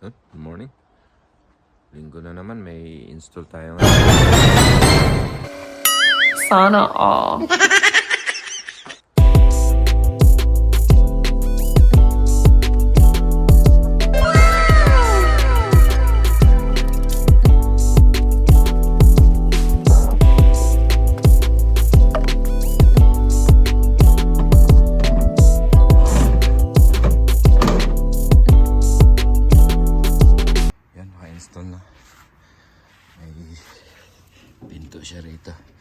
Good morning. Linggo na naman, may install tayo ngayon. Sana all. Yan, naka-install na. May pinto siya rito.